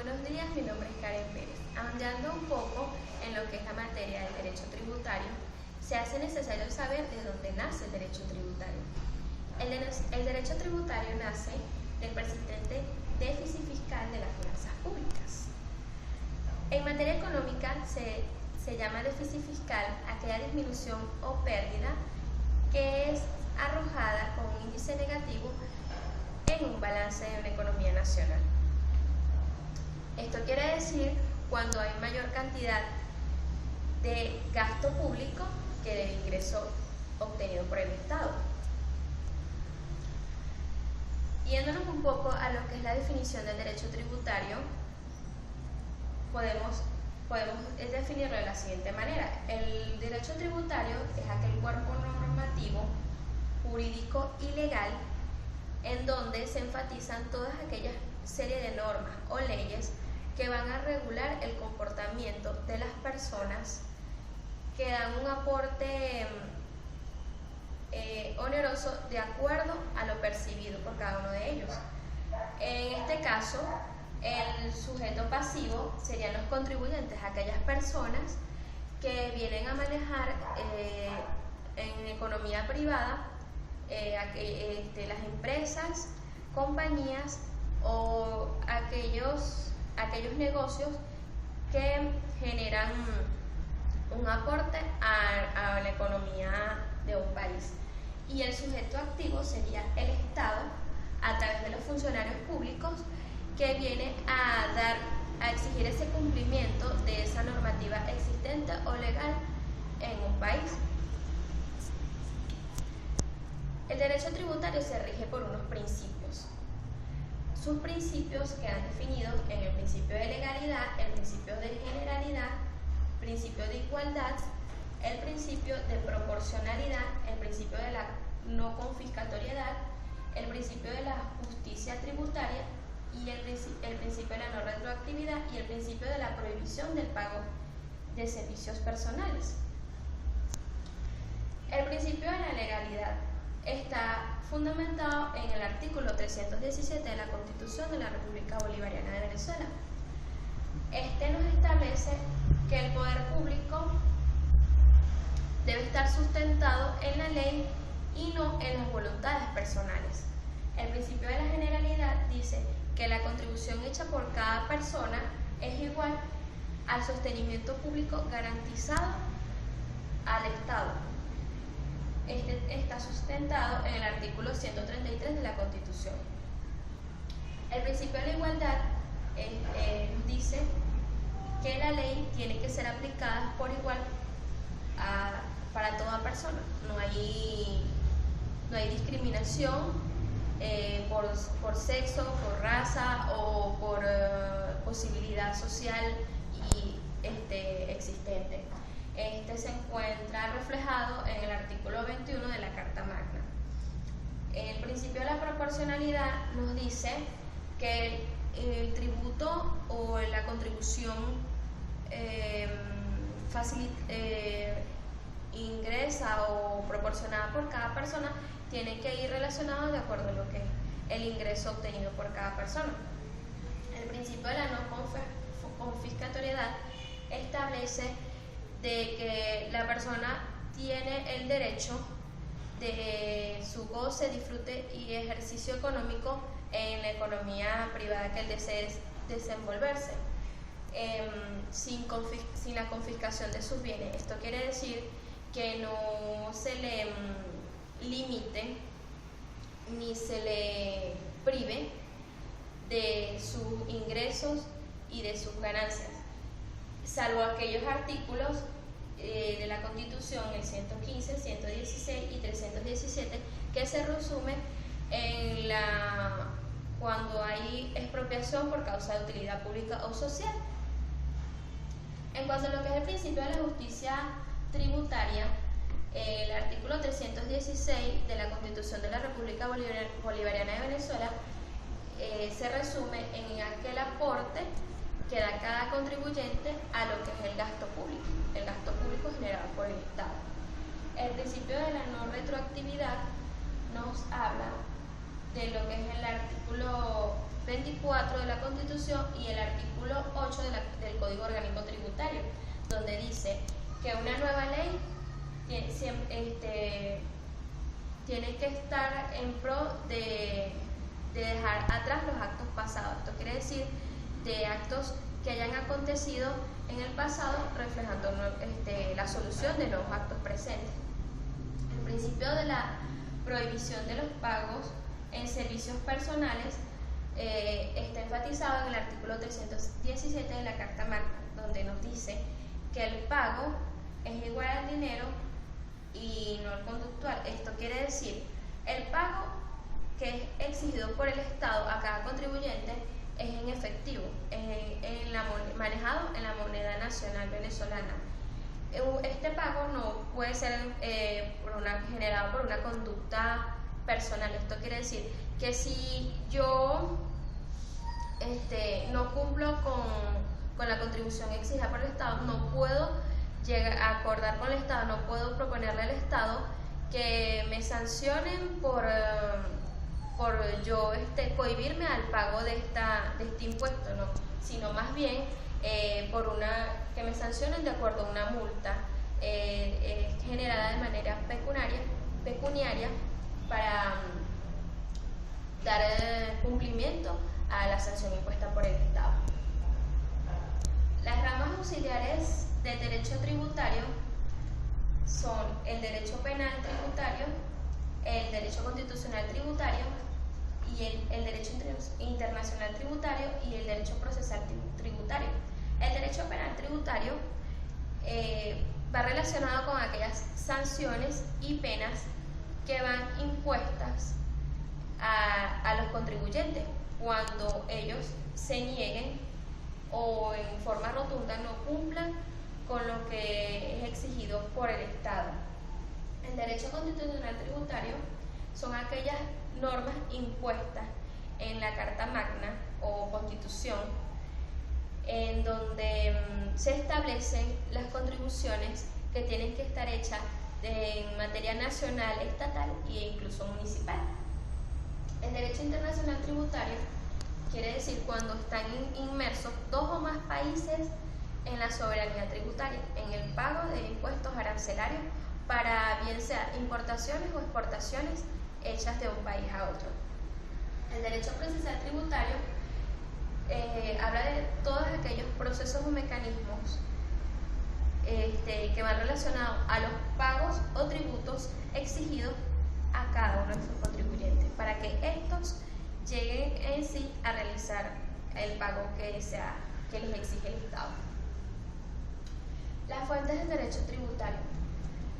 buenos días, mi nombre es Karen Pérez. Ahondando un poco en lo que es la materia del derecho tributario, se hace necesario saber de dónde nace el derecho tributario. El derecho tributario nace del persistente déficit fiscal de las finanzas públicas. En materia económica se llama déficit fiscal aquella disminución o pérdida que es arrojada con un índice negativo en un balance de una economía nacional. Esto quiere decir cuando hay mayor cantidad de gasto público que del ingreso obtenido por el Estado. Yéndonos un poco a lo que es la definición del derecho tributario, podemos definirlo de la siguiente manera. El derecho tributario es aquel cuerpo normativo, jurídico y legal en donde se enfatizan todas aquellas series de normas o leyes que van a regular el comportamiento de las personas, que dan un aporte oneroso de acuerdo a lo percibido por cada uno de ellos. En este caso, el sujeto pasivo serían los contribuyentes, aquellas personas que vienen a manejar en economía privada las empresas, compañías o aquellos negocios que generan un aporte a la economía de un país. Y el sujeto activo sería el Estado a través de los funcionarios públicos que viene a exigir ese cumplimiento de esa normativa existente o legal en un país. El derecho tributario se rige por unos principios. Sus principios quedan definidos en el principio de legalidad, el principio de generalidad, principio de igualdad, el principio de proporcionalidad, el principio de la no confiscatoriedad, el principio de la justicia tributaria y el principio de la no retroactividad y el principio de la prohibición del pago de servicios personales. El principio de la legalidad está fundamentado en el artículo 317 de la Constitución de la República Bolivariana de Venezuela. Este nos establece que el poder público debe estar sustentado en la ley y no en las voluntades personales. El principio de la generalidad dice que la contribución hecha por cada persona es igual al sostenimiento público garantizado al Estado. Este está sustentado en el artículo 133 de la Constitución. El principio de la igualdad dice que la ley tiene que ser aplicada por igual para toda persona. No hay discriminación por sexo, por raza o por posibilidad social existente. Este se encuentra reflejado en el artículo 21 de la Carta Magna. El principio de la proporcionalidad nos dice que el tributo o la contribución ingresa o proporcionada por cada persona tiene que ir relacionado de acuerdo a lo que es el ingreso obtenido por cada persona. El principio de la no confiscatoriedad establece de que la persona tiene el derecho de su goce, disfrute y ejercicio económico en la economía privada que él desee desenvolverse, sin la confiscación de sus bienes. Esto quiere decir que no se le limite ni se le prive de sus ingresos y de sus ganancias, salvo aquellos artículos de la Constitución, el 115, 116 y 317, que se resumen en cuando hay expropiación por causa de utilidad pública o social. En cuanto a lo que es el principio de la justicia tributaria, el artículo 316 de la Constitución de la República Bolivariana de Venezuela se resume en aquel aporte que da cada contribuyente a lo que es el gasto público generado por el Estado. El principio de la no retroactividad nos habla de lo que es el artículo 24 de la Constitución y el artículo 8 del Código Orgánico Tributario, donde dice que una nueva ley tiene que estar en pro de dejar atrás los actos pasados. Esto quiere decir de actos que hayan acontecido en el pasado, reflejando la solución de los actos presentes. El principio de la prohibición de los pagos en servicios personales está enfatizado en el artículo 317 de la Carta Magna, donde nos dice que el pago es igual al dinero y no al conductual. Esto quiere decir, el pago que es exigido por el Estado a cada contribuyente es en efectivo, manejado en la moneda nacional venezolana. Este pago no puede ser generado por una conducta personal. Esto quiere decir que si yo no cumplo con la contribución exigida por el Estado, no puedo llegar a acordar con el Estado, no puedo proponerle al Estado que me sancionen por yo cohibirme al pago de este impuesto, no, sino más bien que me sancionen de acuerdo a una multa generada de manera pecuniaria para dar cumplimiento a la sanción impuesta por el Estado. Las ramas auxiliares del derecho tributario son el derecho penal tributario, el derecho constitucional tributario y el derecho internacional tributario y el derecho procesal tributario. El derecho penal tributario va relacionado con aquellas sanciones y penas que van impuestas a los contribuyentes cuando ellos se nieguen o en forma rotunda no cumplan con lo que es exigido por el Estado. El derecho constitucional tributario son aquellas normas impuestas en la Carta Magna o Constitución, en donde se establecen las contribuciones que tienen que estar hechas en materia nacional, estatal e incluso municipal. El derecho internacional tributario quiere decir cuando están inmersos dos o más países en la soberanía tributaria, en el pago de impuestos arancelarios para bien sea importaciones o exportaciones hechas de un país a otro. El derecho procesal tributario habla de todos aquellos procesos o mecanismos que van relacionados a los pagos o tributos exigidos a cada uno de sus contribuyentes para que estos lleguen en sí a realizar el pago que les exige el Estado. Las fuentes del derecho tributario.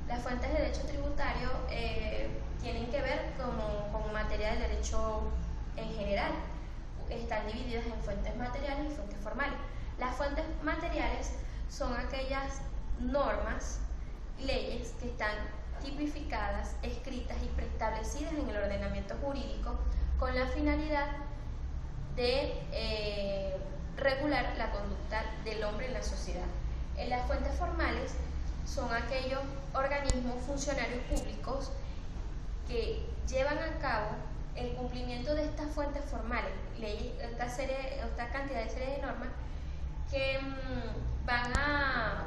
Las fuentes del derecho tributario tienen que ver con materia del derecho en general. Están divididas en fuentes materiales y fuentes formales. Las fuentes materiales son aquellas normas, leyes que están tipificadas, escritas y preestablecidas en el ordenamiento jurídico con la finalidad de regular la conducta del hombre en la sociedad. En las fuentes formales son aquellos organismos funcionarios públicos que llevan a cabo el cumplimiento de estas fuentes formales, esta cantidad de serie de normas que van a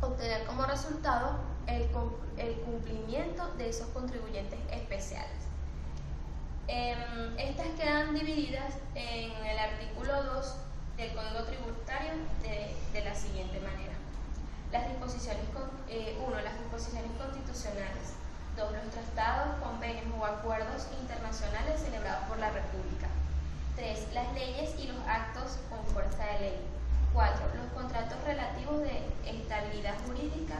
obtener como resultado el cumplimiento de esos contribuyentes especiales. Estas quedan divididas en el artículo 2 del Código Tributario de la siguiente manera. Las disposiciones, 1. Las disposiciones constitucionales. 2. Los tratados, convenios o acuerdos internacionales celebrados por la República. 3. Las leyes y los actos con fuerza de ley. 4. Los contratos relativos de estabilidad jurídica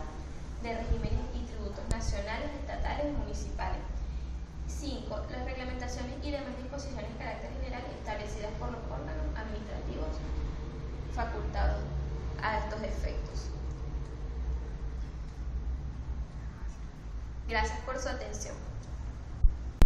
de regímenes y tributos nacionales, estatales y municipales. 5. Las reglamentaciones y demás disposiciones de carácter general establecidas por los órganos administrativos facultados a estos efectos. Gracias por su atención.